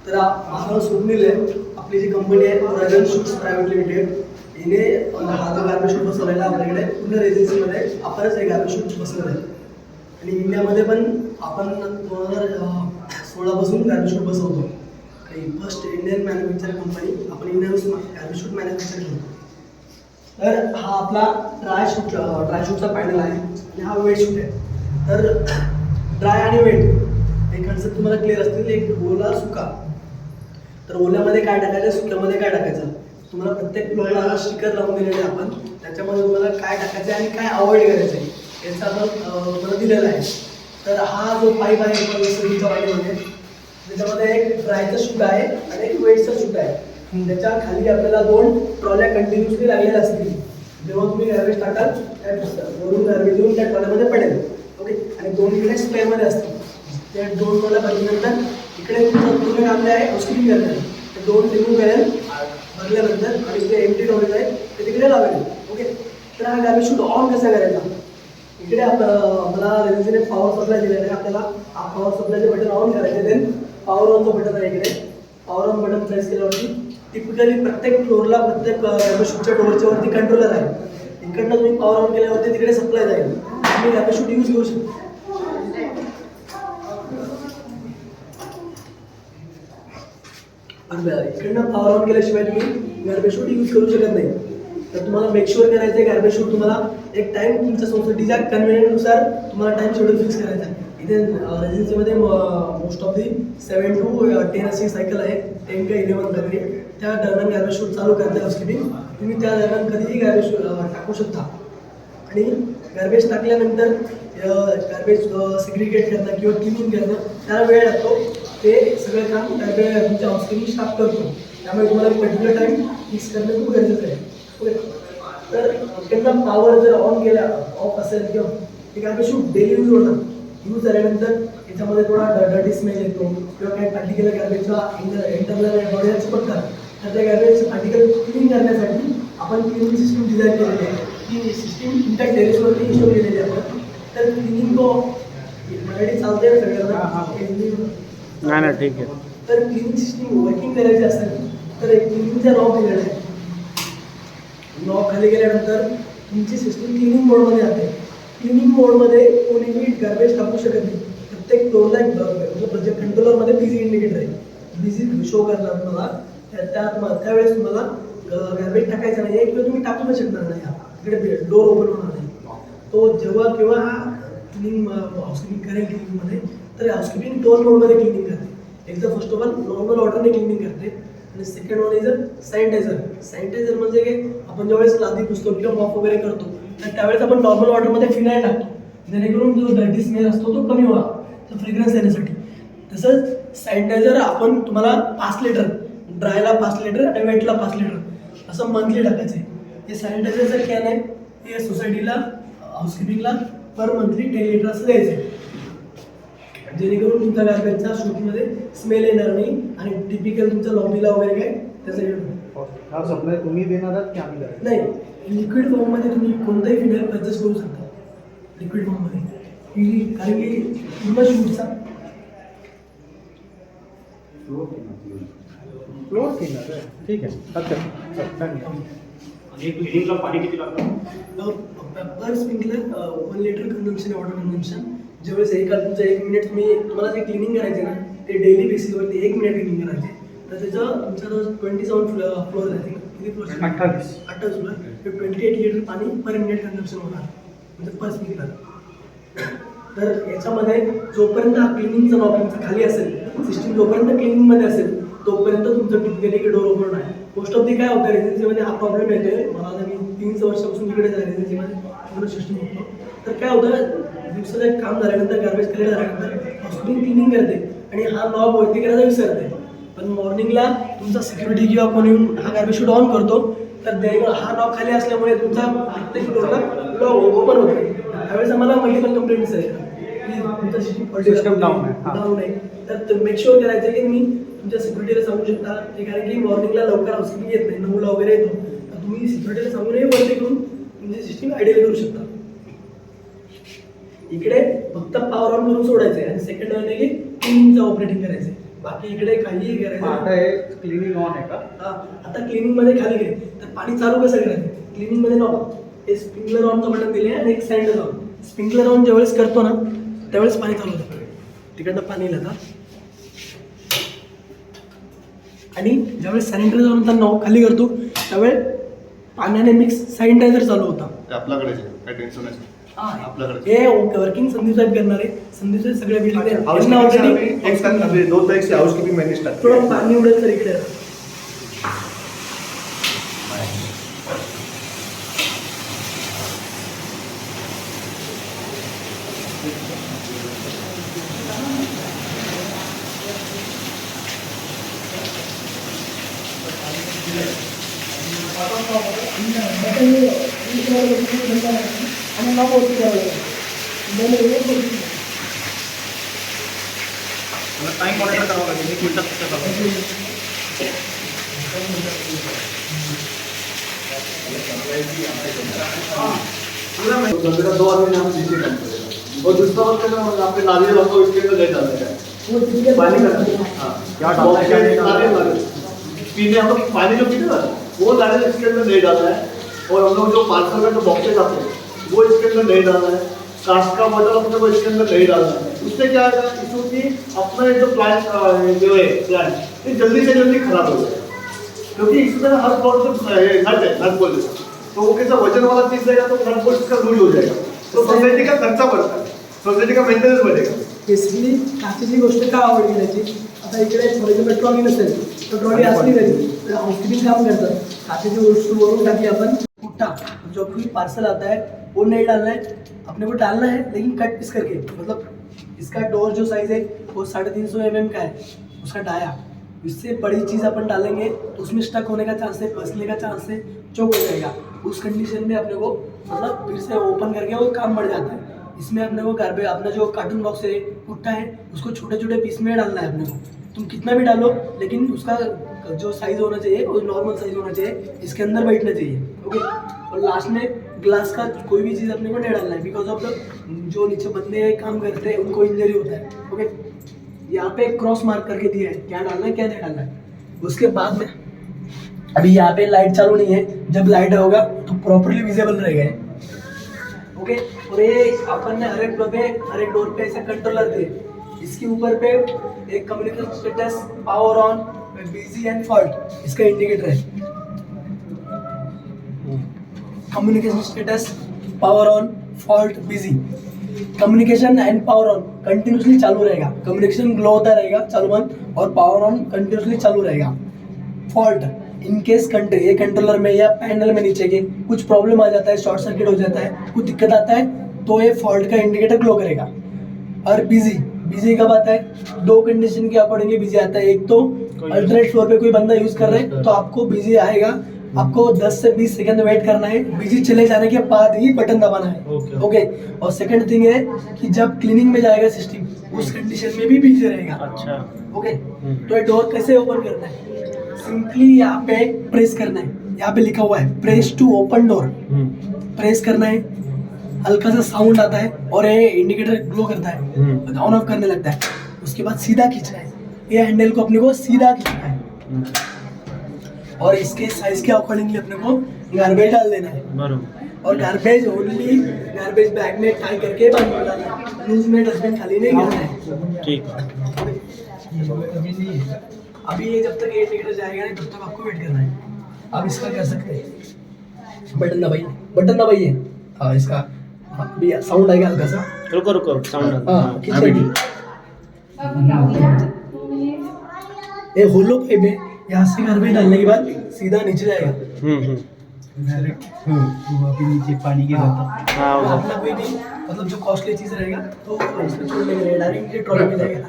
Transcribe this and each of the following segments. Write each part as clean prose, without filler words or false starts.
तर आम्हाला सोडून दिले आपली जी कंपनी आहे रॉयल शूट्स प्रायव्हेट लिमिटेड हिने हा जो गार्बेज शूट बसवलेला आपल्याकडे पूर्ण रेजिन्सीमध्ये आपणच हे गार्बेज शूट बसवलं आहे. आणि इंडियामध्ये पण आपण 2016 गार्बेज शूट बसवतो. आणि फर्स्ट इंडियन मॅन्युफॅक्चर कंपनी आपण इंडियन गार्बेज शूट मॅन्युफॅक्चर करतो. तर हा आपला ड्राय शूटचा पॅनल आहे आणि हा वेट शूट आहे. तर ड्राय आणि वेट हे कन्सेप्ट तुम्हाला क्लिअर असतील. एक ओला सुका. तर ओल्यामध्ये काय टाकायचं, सुक्यामध्ये काय टाकायचं, तुम्हाला प्रत्येक फ्लोअरला स्टिकर लावून दिलेले आपण. त्याच्यामध्ये तुम्हाला काय टाकायचं आणि काय अवॉइड करायचं आहे याचा आपण तुम्हाला दिलेला आहे. तर हा जो पाईप आहे तुमच्या पाईपमध्ये त्याच्यामध्ये एक ड्रायचं शूट आहे आणि एक वेटचं शूट आहे. त्याच्या खाली आपल्याला 2 ट्रॉल्या कंटिन्युअसली लागलेल्या असतील. जेव्हा तुम्ही गार्बेज टाकाल वरून गार्बेज येऊन त्या ट्रॉल्यामध्ये पडेल. ओके. आणि 2 इकडे स्पेअरमध्ये असतील. त्या 2 ट्रॉल्या भरल्यानंतर इकडे तुमचं पूर्ण काम आहे हाऊसकीपिंग करणार. ते 2 रिमूव्ह करेल भरल्यानंतर आणि जे एम्प्टी टॉयलेट आहे ते तिकडे लावेल. ओके. तर हा गार्बेज शूट ऑन कसा करायचा, इकडे मला रेल्वेने पॉवर सप्लाय दिलेला आहे. आपल्याला हा पॉवर सप्लायचे बटन ऑन करायचे. देन पॉवर ऑनचं बटन आहे इकडे. पॉवर ऑन बटन प्रेस केल्यावरती टिपिकली प्रत्येक फ्लोअरला प्रत्येक गार्बेज शूटच्या डोअरच्या वरती कंट्रोलर आहे. इकडनं तुम्ही पॉवर ऑन केल्यावरती तिकडे सप्लाय जाईल. तुम्ही गार्बेज शूट यूज करू शकता. इकडनं पॉवर ऑन केल्याशिवाय तुम्ही गार्बेज शूट यूज करू शकत नाही. तर तुम्हाला मेक शुअर करायचं आहे गार्बेज शूट तुम्हाला एक टाईम तुमच्या सोसायटीच्या कन्व्हिनियंटनुसार तुम्हाला टाईम शेड्यूल फिक्स करायचा आहे. इथे रेजिन्सीमध्ये मोस्ट ऑफ दी 7 to 10 अशी सायकल आहे. 10 का 11 वगैरे त्या दरम्यान गार्बेज शूट चालू करते हाऊसकीपिंग. तुम्ही त्या दरम्यान कधीही गार्बेज टाकू शकता. आणि गार्बेज टाकल्यानंतर गार्बेज सेग्रिगेट करणं किंवा क्लिनिंग करणं त्याला वेळ लागतो. ते सगळं काम तुमच्या हाऊसकीपिंग स्टाफ करतो. त्यामुळे तुम्हाला पर्टिक्युलर टाईम फिक्स करणं खूप गरजेचं आहे. ओके. तर त्यांना पॉवर जर ऑन केला ऑफ असेल किंवा ते गार्बेज शूट डेली यूज होणार. यूज झाल्यानंतर याच्यामध्ये थोडा डर्टी स्मेल येतो किंवा काही पार्टिकल गार्बेजचा इंटरनल बॉडी चिपकतात. तर त्या गार्बेज पार्टिकल क्लीन करण्यासाठी आपण क्लिनिंग सिस्टीम डिझाईन केलेली आहे. ती सिस्टीम तुमच्या टेरेसवरती इन्स्टॉल केलेली आहे आपण. तर क्लिनिंग तो मराठी चालते सगळ्यांना. नाही ठीक आहे. तर क्लिनिंग सिस्टीम वर्किंग करायची असेल तर एक क्लिनिंगचा नॉब दिलेला आहे. नॉब खाली गेल्यानंतर तुमची सिस्टीम क्लिनिंग मोडमध्ये जाते. क्लिनिंग मोडमध्ये कोणीही गार्बेज टाकू शकत नाही. प्रत्येक फ्लोअरला एक प्रोजेक्ट कंट्रोलरमध्ये बिझी इंडिकेटर आहे. बिझी शो करणार तुम्हाला. त्यावेळेस तुम्हाला गार्बेज टाकायचा नाही आहे किंवा तुम्ही टाकू शकणार नाही. इकडे डोर ओपन होणार नाही. तो जेव्हा केव्हा हा क्लिनिंग हाऊसकीपिंग करेल क्लिनिंगमध्ये तर हाऊसकीपिंग 2 मोडमध्ये क्लिनिंग करते. एकदा फर्स्ट ऑफ ऑल नॉर्मल वॉटरने क्लिनिंग करते आणि second one is sanitiser. Sanitiser म्हणजे की आपण ज्यावेळेस लादी पुसतो किंवा मॉप वगैरे करतो तर त्यावेळेस आपण नॉर्मल वॉटरमध्ये फिनाईल टाकतो जेणेकरून जो डर्टी स्मेल असतो तो कमी व्हावा, तो फ्रेग्रन्स येण्यासाठी. तसंच सॅनिटायझर आपण तुम्हाला 5 लिटर, ड्रायला 5 लिटर आणि वेटला 5 लिटर असं मंथली टाकायचं आहे. हे सॅनिटायझरचं कॅन आहे. हे सोसायटीला हाऊसकीपिंगला पर मंथली 10 लिटर असं द्यायचं आहे जेणेकरून तुमच्या गार्बेजच्या शूटमध्ये स्मेल येणार नाही आणि टिपिकल तुमच्या लॉबीला वगैरे काय त्याचं येणार. हा सप्लाय तुम्ही देणार आहात की आम्ही देणार? नाही, लिक्विड फॉर्ममध्ये तुम्ही कोणताही फिनाईल परचेस करू शकता. लिक्विड फॉर्ममध्ये कारण की पूर्ण शूटचा फ्लोर केलं आहे. ठीक आहे. अच्छा आणि क्लिनिंगला पाणी किती लागतं? Per sprinkler 1 litre consumption water consumption. ज्यावेळेस तुमचं 1 मिनिट तुम्हाला जे क्लिनिंग करायचे ना ते डेली बेसिसवरती 1 मिनिट क्लिनिंग करायचे. तर त्याचं तुमचं 27 फ्लोअर आहे. किती फ्लोअर? 28 फ्लोअर. 28 लिटर पाणी पर मिनिट कन्झम्पशन होणार म्हणजे पर स्प्रिंकलर. तर याच्यामध्ये जोपर्यंत हा क्लिनिंगचा नॉब तुमचा खाली असेल, सिस्टीम जोपर्यंत क्लिनिंगमध्ये असेल तोपर्यंत तुमचं टिपिकली डोर ओपन आहे. मोस्ट ऑफ दी काय होतं रेजिन्सीमध्ये हा प्रॉब्लेम येतोय. मला आता मी 3 वर्षापासून तिकडे जाईल रेजिन्सीमध्ये पूर्ण सिस्टीम होतो. तर काय होतं दिवसाचं एक काम झाल्यानंतर गार्बेज क्लिअर झाल्यानंतर हाऊसकीपिंग क्लिनिंग करते आणि हा नॉब वरती करायचा विसरते. पण मॉर्निंगला तुमचा सिक्युरिटी किंवा कोणी हा गार्बेज शूट ऑन करतो तर हा नॉब खाली असल्यामुळे तुमचा प्रत्येक फ्लोअरला ओपन होतो. त्यावेळेस आम्हाला मल्टिपल कंप्लेंट्स आहे की तुमचं सिस्टम डाऊन आहे. तर मेक शुअर करायचं की तुम्ही तुमच्या सिक्युरिटीला सांगू शकता ते कारण की मॉर्निंगला लवकर हाऊसकीपिंग येत नाही, 9ला वगैरे येतो. तर तुम्ही सिक्युरिटीला सांगूनही वरती करून तुमची सिस्टीम आयडियल करू शकता. इकडे फक्त पॉवर ऑन करून सोडायचं आहे आणि सेकंड वन आहे की क्लिनिंगचं ऑपरेटिंग करायचं आहे. बाकी इकडे काहीही करायचं आता नाही. हे क्लिनिंग ऑन आहे का? हा, आता क्लिनिंग मध्ये खाली गेले तर पाणी चालू कसं करायचं, क्लिनिंग मध्ये नको, हे स्प्रिंकलर ऑनचं बटन दिले आणि एक सॅनिटायझर ऑन. स्प्रिंकलर ऑन ज्यावेळेस करतो ना त्यावेळेस पाणी चालू होतं, तिकडनं पाणी येईल आता. आणि ज्यावेळेस सॅनिटायझर ऑन खाली करतो त्यावेळेस पाण्याने मिक्स सॅनिटायझर चालू होता. ते आपल्याकडे आहे, काही टेन्शन नाही. आपल्याकडे हे वर्किंग संदीप साहेब करणार आहे. संदीप साहेब सगळ्या बिल्डिंग हाऊसकीपिंग 2 तारीख हाऊसकीपिंग मॅनेज स्टार्ट थोडं पाणी उडेल तर इकडे आणि मग होती टाइम मॉनिटर करावं लागेल, 1 मिनिटात कसं करावं. तो 2 आदमी नाम नीचे काम करेगा और दूसरा बात करना मतलब आपके नारियल हमको इसके अंदर नहीं डालना है, पानी का हाँ क्या डालना है, नारियल पीने हम लोग पानी जो पीते ना वो नारियल इसके अंदर नहीं डालना है. और हम लोग जो पार्सल का जो बॉक्सेज आते हैं वो इसके अंदर नहीं डालना है. कांच का बॉटल अपने को इसके अंदर नहीं डालना है. उससे क्या है इसको कि अपना ये जो प्लांट जो है प्लांट ये जल्दी से जल्दी खराब हो जाएगा, क्योंकि इसमें हर फ्लोर से नट है, नट बोल देते हैं. तो वो कैसा वजन वाला चीज रहेगा तो नट बोल्ट इसका लूज हो जाएगा, तो सोसायटी का खर्चा बढ़ता है, सोसायटी का मेंटेनेंस बढ़ेगा. बेसिकली काचेची गोष्ट का आवडली त्याची. आता इकडे फॉर एक्झाम्पल ट्रॉली नसेल तर ट्रॉली असली तरी तर हाऊसकीपिंग काम करतात. काचेची वस्तू वरून टाकी आपण पुट्टा जो भी पार्सल आता है वो नहीं डालना है, अपने को डालना है लेकिन कट पीस करके. मतलब इसका डोर जो साइज है वो 350 mm का है, उसका डाया. इससे बड़ी चीज़ अपन डालेंगे तो उसमें स्टक होने का चांस है, फंसने का चांस है, चोक हो जाएगा. उस कंडीशन में अपने को मतलब फिर से ओपन करके वो काम बढ़ जाता है. इसमें अपने को गार्बेज अपना जो कार्टून बॉक्स है पुट्टा है उसको छोटे छोटे पीस में डालना है अपने को. तुम कितना भी डालो लेकिन उसका जो साइज़ होना चाहिए वो नॉर्मल साइज़ होना चाहिए, इसके अंदर बैठना चाहिए. ओके. और लास्ट में ग्लास का कोई भी चीज़ अपने को नहीं डालना है, बिकॉज ऑफ द जो नीचे बंदे काम करते हैं उनको इंजरी होता है. ओके. यहाँ पे क्रॉस मार्क करके दिया है क्या डालना है क्या नहीं डालना है. उसके बाद में अभी यहाँ पे लाइट चालू नहीं है, जब लाइट होगा तो प्रॉपरली विजिबल रहेगा. ओके. और ये अपन ने हर एक फ्लोर पे हर एक डोर पे ऐसा कंट्रोलर दिए. इसके ऊपर पे एक communication status, power on, busy end fault, इसका इंडिकेटर है. Communication status, power on, fault, busy. Communication end power on continuously चालू रहेगा, कम्युनिकेशन ग्लो होता रहेगा चालू बंद, और पावर ऑन कंटिन्यूसली चालू रहेगा. फॉल्ट इन केस ये कंट्रोलर में या पैनल में नीचे के कुछ प्रॉब्लम आ जाता है, शॉर्ट सर्किट हो जाता है, कुछ दिक्कत आता है तो ये फॉल्ट का इंडिकेटर ग्लो करेगा. और बिजी कब आता है, 2 कंडीशन के अकॉर्डिंगली बिजी आता है. एक तो अल्टरनेट फ्लोर पे कोई बंदा यूज कर रहा है तो आपको बिजी आएगा, आपको 10 से 20 सेकंड वेट करना है, बिजी चले जाने के बाद ही बटन दबाना है. ओके. और सेकंड थिंग है कि जब क्लीनिंग में जाएगा सिस्टम उस कंडीशन में भी बिजी रहेगा. अच्छा. ओके. तो ये डोर कैसे ओपन करना है, सिंपली यहाँ पे प्रेस करना है. यहाँ पे लिखा हुआ है press to open door. Press करना है, हल्का सा साउंड आता है और ये इंडिकेटर ग्लो करता है, ऑन ऑफ करने लगता है. उसके बाद सीधा खींचना है, ये हैंडल को अपने को सीधा खींचना है और इसके साइज के अकॉर्डिंगली अपने को गार्बेज डाल देना है. बरोबर. और गार्बेज ओनली गार्बेज बैग में टाई करके बंद कर डालना है, लूज में डस्टबिन खाली नहीं करना है. ठीक. अभी ये जब तक ये इंडिकेटर जाएगा नहीं तब तक आपको वेट करना है. आप इसका कर सकते हैं, बटन दबाइए. हाँ इसका अभी साउंड आएगा हल्का सा. रुको साउंड. हाँ खींचिए. ये होलो पाइप है, यहाँ से गार्बेज डालने के बाद सीधा नीचे जाएगा. अभी नीचे पानी गिर रहा था. हाँ उधर. अपना कोई भी मतलब जो कॉस्टली चीज़ रहेगा तो इसमें छोड़ने के लिए डायरेक्ट ट्रॉली में जाएगा.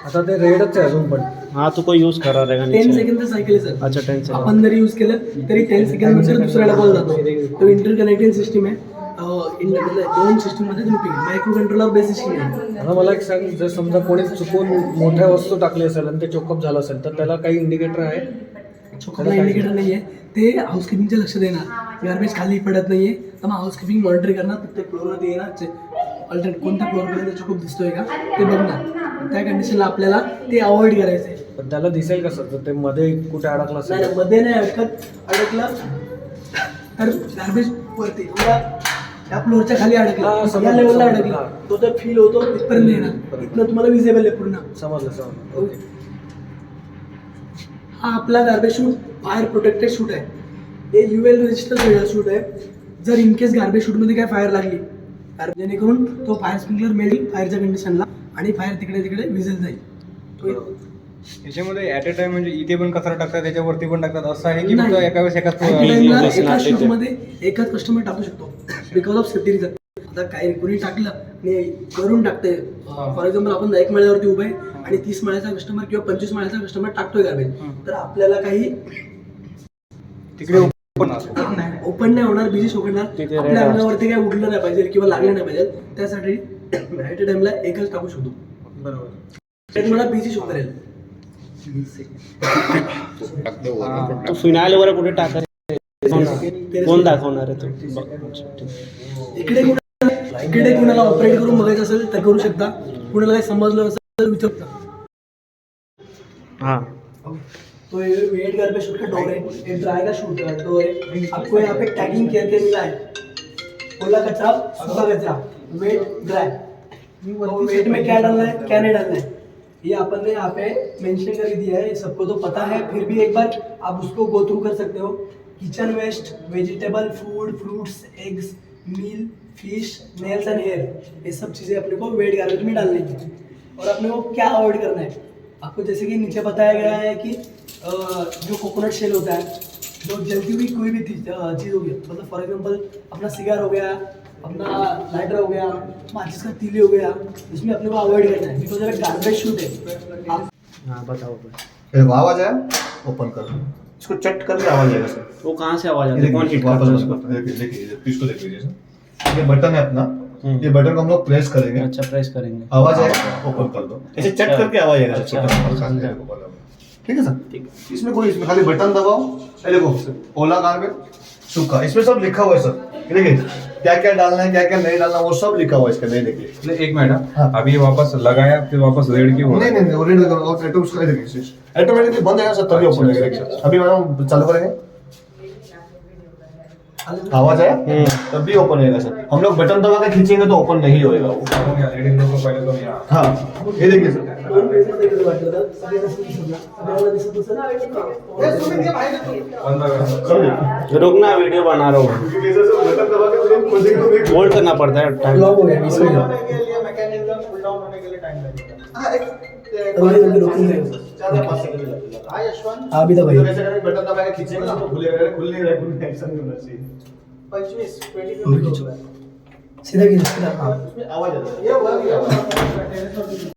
आता ते रेडच आहे अजून पण. हाँ तो कोई यूज करा रहेगा 10 नीचे. सेकंद सायकल आहे सर. अच्छा 10 सेकंड. आपण जरी यूज केलं तरी 10 सेकंड नंतर दुसऱ्याला कॉल जातो. तो इंटरकनेक्टेड सिस्टीम आहे. दोन सिस्टीम मध्ये तुम्ही मायक्रो कंट्रोलर बेस सिस्टीम आहे. आता मला एक सांग, जर समजा कोणी चुकून मोठ्या वस्तू टाकली असेल आणि ते चोकअप झालं असेल तर त्याला काही इंडिकेटर आहे? चोकअपला इंडिकेटर नाही आहे, ते हाऊसकीपिंगचे लक्ष देणार. गार्बेज खाली पडत नाही आहे तर मग हाऊसकीपिंग मॉनिटर करणार, प्रत्येक फ्लोअरमध्ये येणार, अल्टरनेट कोणत्या फ्लोअरपर्यंत चोकअप दिसतोय का ते बघणार. त्या कंडिशनला आपल्याला ते अवॉइड करायचं आहे. पण त्याला दिसेल कसं तर ते मध्ये कुठे अडकलं नाही असेल नाही, मध्ये नाही अडकलं तर गार्बेज वरती त्या फ्लोअरच्या खाली हा, अडकलं, समजलं, या लेवलला समजलं. अडकला तो तर फील होतो तिथपर्यंत येणार. बरोबर. इथनं तुम्हाला विजेबल आहे पूर्ण. समजलं ओके. हा आपला garbage shoot fire protected shoot आहे. हे UL रेजिस्टर शूट आहे. जर इन केस गार्बेज शूटमध्ये काय फायर लागली जेणेकरून तो फायर स्प्रिंकलर मिळेल फायरच्या कंडिशनला आणि फायर तिकडे तिकडे विझेल जाईल. तो याच्यामध्ये ॲट अ टाइम म्हणजे इथे पण कचरा टाकतात त्याच्यावरती पण टाकतात असं आहे की नाही. फक्त एका वेळेस एकाच At a time ला दिवस एका नाते ते. शूटमध्ये एकच कस्टमर टाकू शकतो बिकॉज ऑफ सेफ्टी रिझन. आता काही कोणी टाकलं आणि करून टाकते फॉर एक्झाम्पल आपण 1 माळ्यावरती उभे आहे आणि 30 माळ्याचा कस्टमर किंवा 25 माळ्याचा कस्टमर टाकतोय गार्बेज, तर आपल्याला काही तिकडे open असतो. ओपन नाही होणार, बिझी शोकणार, तिथे आपल्या red अंगावरती काही उडलं नाही पाहिजे किंवा लागलं नाही पाहिजे. त्यासाठी ॲट अ टाइमला एकच टाकू शकतो. बरोबर. मला बिझी शो करेल. तो फिनाईल वगैरे कुठे टाकायचं कोण दाखवणार आहे तो? इकडे कुणाला ऑपरेट करून बघायचं असेल तर करू शकता. कुणाला काही समजलं असेल तर विचारू शकता. हाँ तो ये वेट गार्बेज शूट का डोर है, ये ड्राई का शूट है डोर है. आपको यहाँ पे टैगिंग करके मिला है ओला कचरा, सूखा कचरा, वेट ड्राई. तो वेट में क्या डालना है क्या नहीं डालना है ये अपन ने यहाँ पे मेंशन करके दिया है. सबको तो पता है, फिर भी एक बार आप उसको गो थ्रू कर सकते हो. Kitchen waste, vegetable, food, fruits, eggs, meal, fish, nails and hair, ये सब चीज़ें अपने को वेट गार्बेज में डालनी है. और अपने को क्या अवॉइड करना है, आपको जैसे कि नीचे बताया गया है कि जो कोकोनट शेल होता है, जो जलती हुई कोई भी चीज़ होगी, मतलब फॉर एग्जांपल अपना सिगार हो गया, अपना लाइटर हो गया, माचिस का तीली हो गया, इसमें अपने को अवॉइड करना है बिकॉज अगर गार्बेज शूट है. आप हाँ बताओ. फिर आवाज आया ओपन कर दो, इसको चट करके आवाज आएगा सर. वो कहाँ से आवाज आती है? कौन हिट करता वापस है उसको? देखिए इसको देख लीजिए सर. ये बटन है अपना, ये बटन को हम लोग प्रेस करेंगे, अच्छा प्रेस करेंगे. आवाज आएगा ओपन कर दो. ऐसे चट अच्छा. करके आवाज आएगा. अच्छा. छोटा ठीक है सर. ठीक है. इसमें कोई इसमें खाली बटन दबाओ. ये देखो ओला गार्बेज सूखा, इसमें सब लिखा हुआ है सर. ये देखिए क्या क्या डालना है क्या क्या नहीं डालना वो सब लिखा हुआ है इसके. नहीं देखिए नहीं, एक मिनट हाँ. अभी ये वापस लगाया फिर वापस रेड क्यों हो रहा नहीं है? नहीं नहीं रेड और ऑटो उसका देखिए ऑटोमेटिकली बंद है सर तभी ओपन होगा. अभी मैडम चालू करेंगे, आवाज आया तभी ओपन होगा सर. हम लोग बटन दबा के खींचेंगे तो ओपन नहीं होएगा वो. रेड इन लोगों को पहले तो यहाँ हाँ ये देखिए सर. दोन पेजमध्ये कसं वाटलं तर सगळ्यांना समजलं, सगळ्यांना दिसत असेल. बंद करा. समझे रुक ना, वीडियो बना रहा हूँ. बटन दबा के तुरंत खोलेंगे. होल्ड करना पड़ता है टाइम. ब्लॉक हो गया बीच में. रोकून गए. हाँ, अभी तो भाई बटन दबा के खींचेंगे ना तो खुलेगा. खुल नहीं रहा है, ऐसा नहीं होना चाहिए. सीधा खींचो, सीधा. हाँ. आवाज आता है.